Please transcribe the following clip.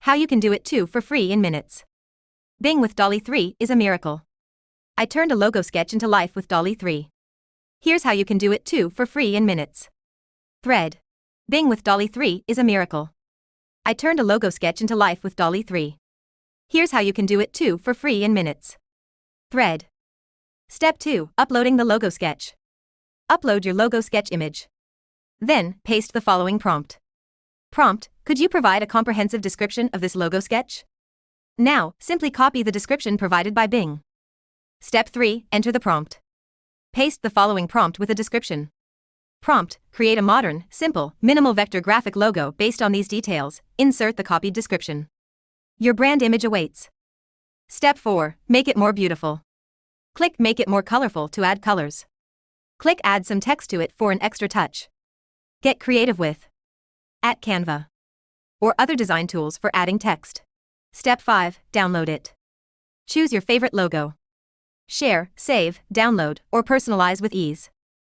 How you can do it too for free in minutes. Bing with DALL-E 3 is a miracle. I turned a logo sketch into life with DALL-E 3. Here's how you can do it too for free in minutes. Thread. Bing with DALL-E 3 is a miracle. I turned a logo sketch into life with DALL-E 3. Here's how you can do it too for free in minutes. Thread. Step 2. Uploading the logo sketch. Upload your logo sketch image. Then, paste the following prompt. Prompt: could you provide a comprehensive description of this logo sketch? Now, simply copy the description provided by Bing. Step 3. Enter the prompt. Paste the following prompt with a description. Prompt: create a modern, simple, minimal vector graphic logo based on these details. Insert the copied description. Your brand image awaits. Step 4. Make it more beautiful. Click Make it more colorful to add colors. Click Add some text to it for an extra touch. Get creative with @Canva or other design tools for adding text. Step 5. Download it. Choose your favorite logo. Share, save, download, or personalize with ease.